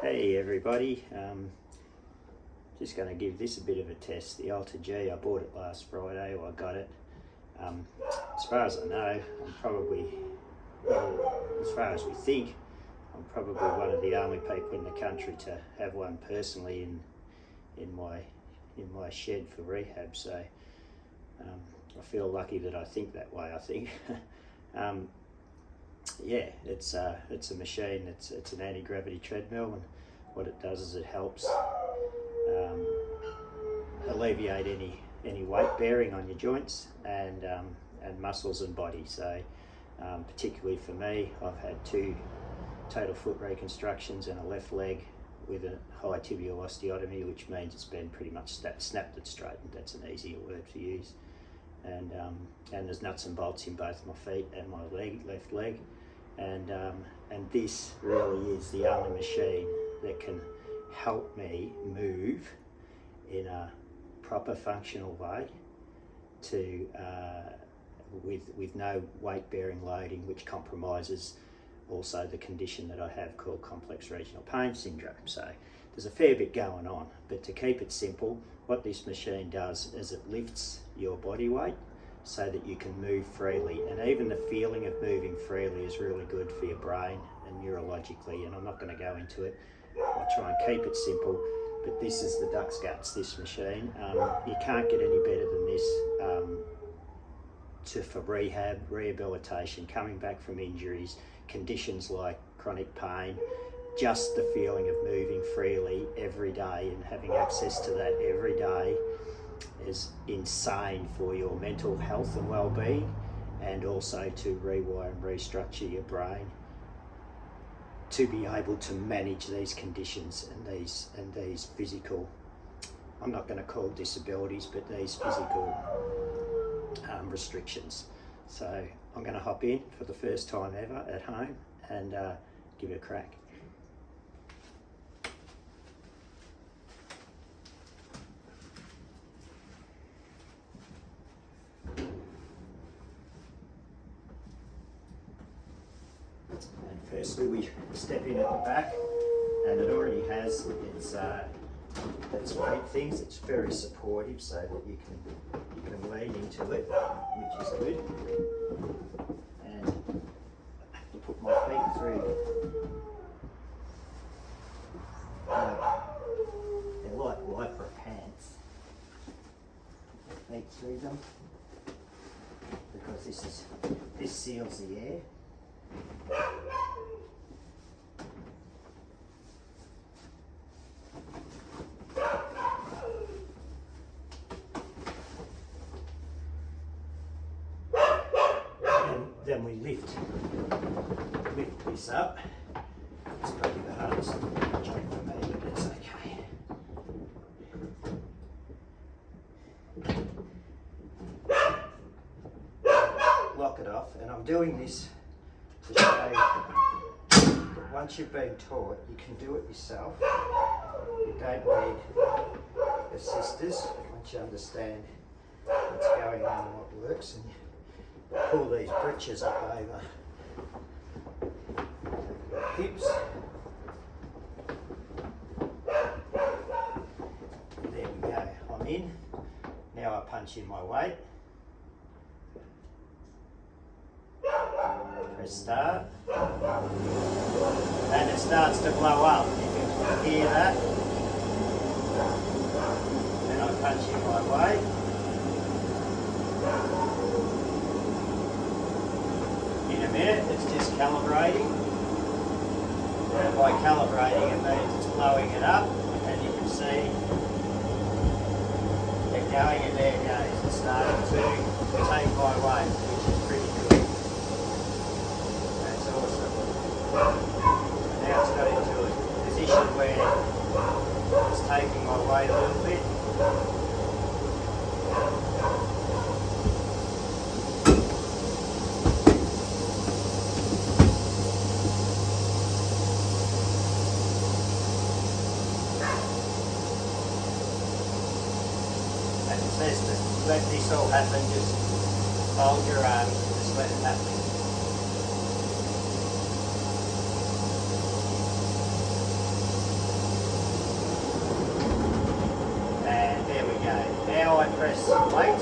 Hey everybody, just going to give this a bit of a test. The Alta G, I bought it last Friday, or I got it. As far as I know, I'm probably, well, as far as we think, I'm probably one of the only people in the country to have one personally in my shed for rehab. So I feel lucky that I think that way. I think. Yeah, it's a machine. It's an anti-gravity treadmill, and what it does is it helps alleviate any weight bearing on your joints and muscles and body. So particularly for me, I've had 2 total foot reconstructions and a left leg with a high tibial osteotomy, which means it's been pretty much snapped and straightened. That's an easier word to use. And there's nuts and bolts in both my feet and my left leg, and this really is the only machine that can help me move in a proper functional way to with no weight bearing loading, which compromises also the condition that I have called complex regional pain syndrome. So there's a fair bit going on, but to keep it simple, what this machine does is it lifts your body weight so that you can move freely, and even the feeling of moving freely is really good for your brain and neurologically, and I'm not going to go into it. I'll try and keep it simple, but this is the duck's guts, this machine. You can't get any better than this for rehab, rehabilitation, coming back from injuries, conditions like chronic pain. Just the feeling of moving freely every day and having access to that every day is insane for your mental health and well-being, and also to rewire and restructure your brain to be able to manage these conditions and these physical, I'm not going to call disabilities, but these physical restrictions. So I'm going to hop in for the first time ever at home and give it a crack. And firstly, we step in at the back, and it already has its weight things. It's very supportive, so that you can lean into it, which is good. And to put my feet through, they're like lycra pants. Put my feet through them because this seals the air. And then we lift this up. It's probably the hardest job for me, but it's okay. Lock it off, and I'm doing this to show that once you've been taught, you can do it yourself. You don't need assisters once you understand what's going on and what works, and you pull these britches up over your hips. There we go, I'm in. Now I punch in my weight. Press start, and it starts to blow up. You can hear that. Then I punch in my weight. In a minute, it's just calibrating. And by calibrating, it means it's blowing it up, and you can see it going, and there it goes. It's starting to take my weight, which is pretty good. That's awesome. And now it's got into a position where it's taking my weight a little bit. And it says to let this all happen, just hold your arm, just let it happen. press weight.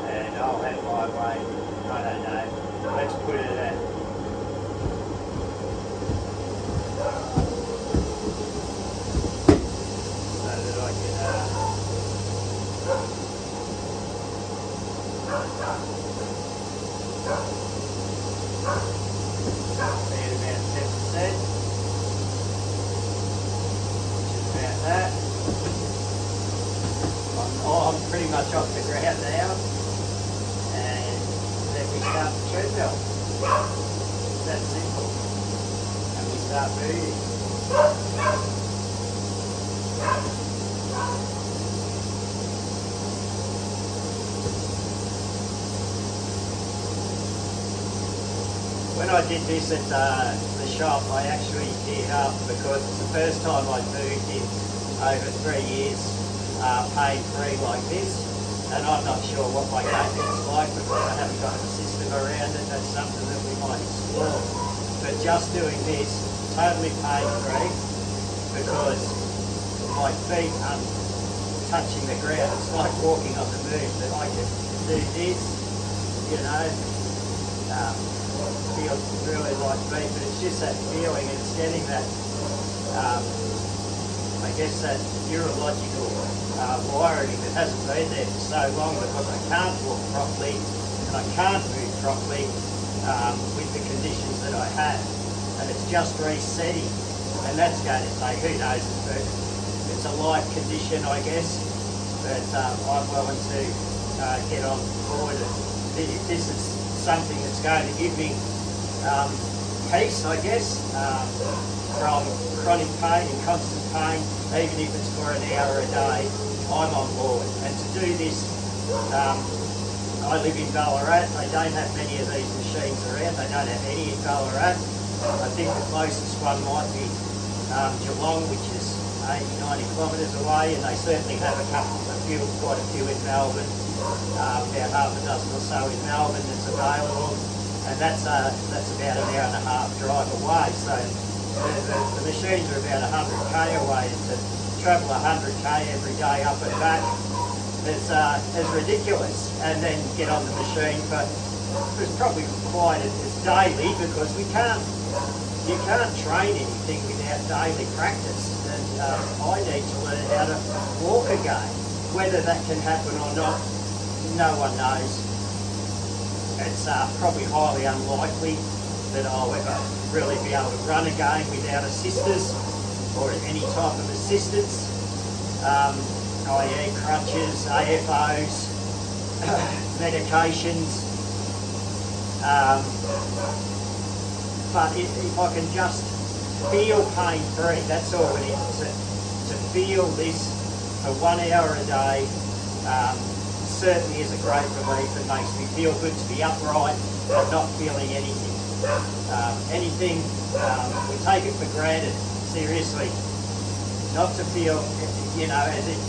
And I'll have my weight, I don't know, let's put it at 10%, which is about that. I'm pretty much off the ground now, and then we start the treadmill. It's that simple, and we start moving. When I did this at the shop, I actually geared up because it's the first time I'd moved in over 3 years pain-free like this, and I'm not sure what my gait is like because I haven't got a system around it. That's something that we might explore. But just doing this, totally pain-free, because my feet aren't touching the ground. It's like walking on the moon, but I can do this, you know. Feels really like me, but it's just that feeling, and it's getting that, I guess that neurological wiring that hasn't been there for so long because I can't walk properly and I can't move properly with the conditions that I have, and it's just resetting, and that's going to take, who knows, it's a life condition, I guess, but I'm willing to get on board. This is something that's going to give me peace, I guess, from chronic pain and constant pain, even if it's for an hour a day. I'm on board. And to do this, I live in Ballarat. They don't have many of these machines around. They don't have any in Ballarat. I think the closest one might be Geelong, which is 80, 90 kilometres away, and they certainly have quite a few in Melbourne. About half a dozen or so in Melbourne that's available, and that's about an hour and a half drive away. So the machines are about 100k away. To travel 100k every day up and back is ridiculous. And then get on the machine, but it's probably required it's daily because you can't train anything without daily practice. And I need to learn how to walk again. Whether that can happen or not, no one knows. It's probably highly unlikely that I'll ever really be able to run again without assisters or any type of assistance, i.e. crutches, AFOs, medications. But if I can just feel pain-free, that's all it is. To feel this for 1 hour a day, certainly is a great relief. It makes me feel good to be upright and not feeling anything. We take it for granted, seriously. Not to feel, as if,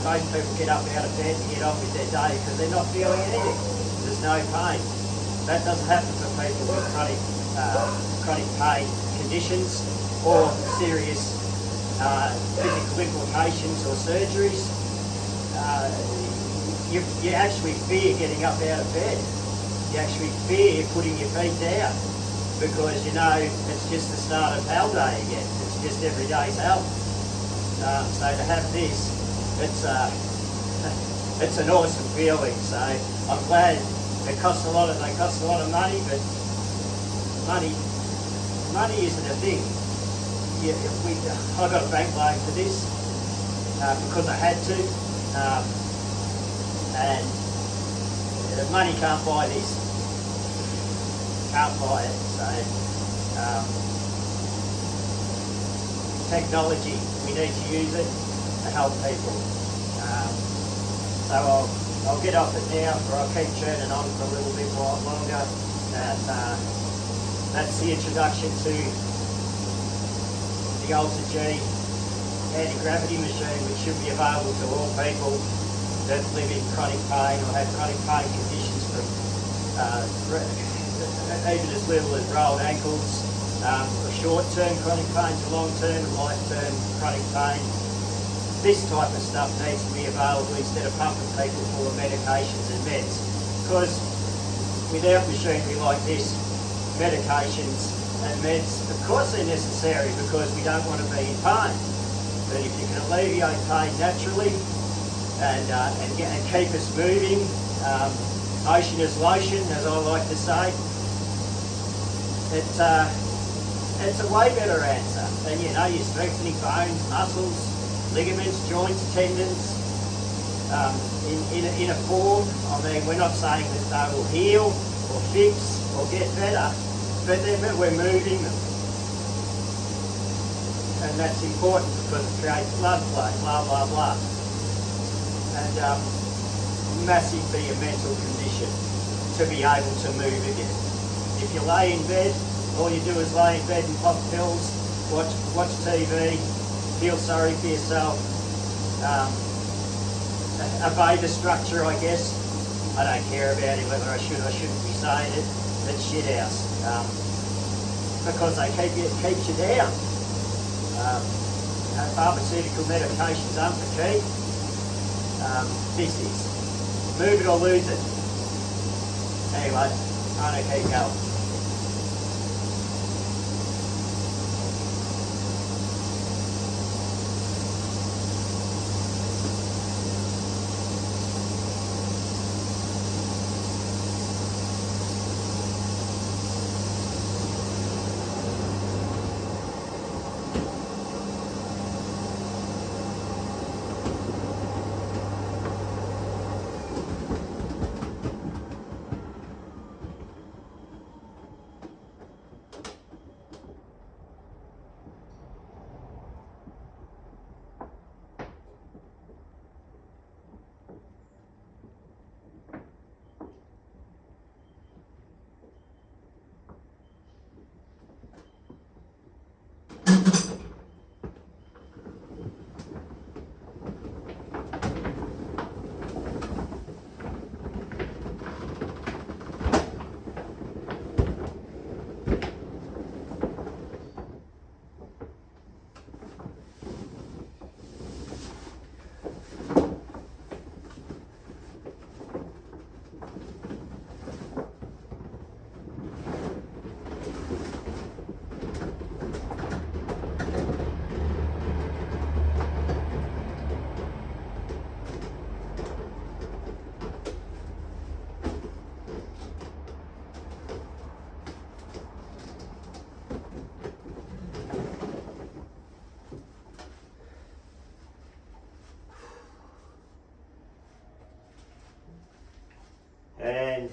most people get up out of bed and get on with their day because they're not feeling anything. There's no pain. That doesn't happen for people with chronic pain conditions or serious physical implications or surgeries. You actually fear getting up out of bed. You actually fear putting your feet down because it's just the start of hell day again. It's just every day's hell. So to have this, it's an awesome feeling. So I'm glad they cost a lot of money, but money isn't a thing. I got a bank loan for this because I had to. And money can't buy this. Can't buy it. So technology, we need to use it to help people. So I'll get off it now, or I'll keep churning on for a little bit longer. And that's the introduction to the Ultra G anti-gravity machine, which should be available to all people that live in chronic pain or have chronic pain conditions from even as little as rolled ankles, or short-term chronic pain to long-term and life-term chronic pain. This type of stuff needs to be available instead of pumping people full of medications and meds. Because without machinery like this, medications and meds, of course they're necessary because we don't want to be in pain. But if you can alleviate pain naturally and keep us moving, motion is lotion, as I like to say, it's a way better answer. And you know, you're strengthening bones, muscles, ligaments, joints, tendons, in a form. I mean, we're not saying that they will heal or fix or get better, but we're moving them. And that's important because it creates blood flow, blah, blah, blah. And massively a mental condition to be able to move again. If you lay in bed, all you do is lay in bed and pop pills, watch TV, feel sorry for yourself, obey the structure, I guess. I don't care about it, whether I should or shouldn't be saying it, it's shit house. Because they keeps you down. Pharmaceutical medications aren't the key. This is. Move it or lose it. Anyway, I'm going to keep going. And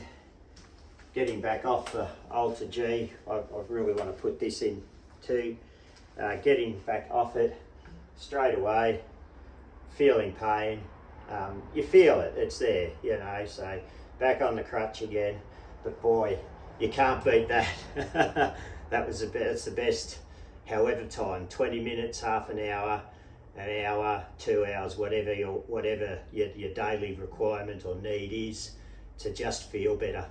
getting back off the Alter G, I really want to put this in too. Getting back off it straight away, feeling pain. You feel it, it's there, you know, so back on the crutch again. But boy, you can't beat that. It's the best, however time, 20 minutes, half an hour, 2 hours, whatever your daily requirement or need is, to just feel better,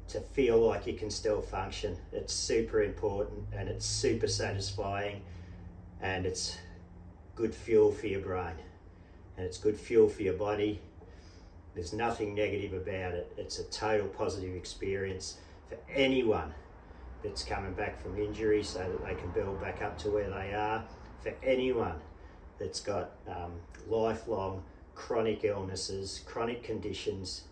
to feel like you can still function. It's super important and it's super satisfying, and it's good fuel for your brain and it's good fuel for your body. There's nothing negative about it. It's a total positive experience for anyone that's coming back from injury so that they can build back up to where they are. For anyone that's got lifelong chronic illnesses, chronic conditions,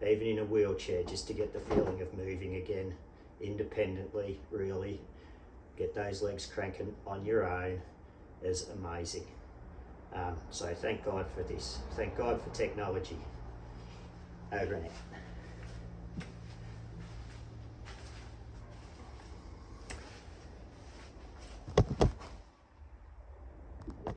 even in a wheelchair, just to get the feeling of moving again independently, really get those legs cranking on your own is amazing. So thank God for this. Thank God for technology. Over and out.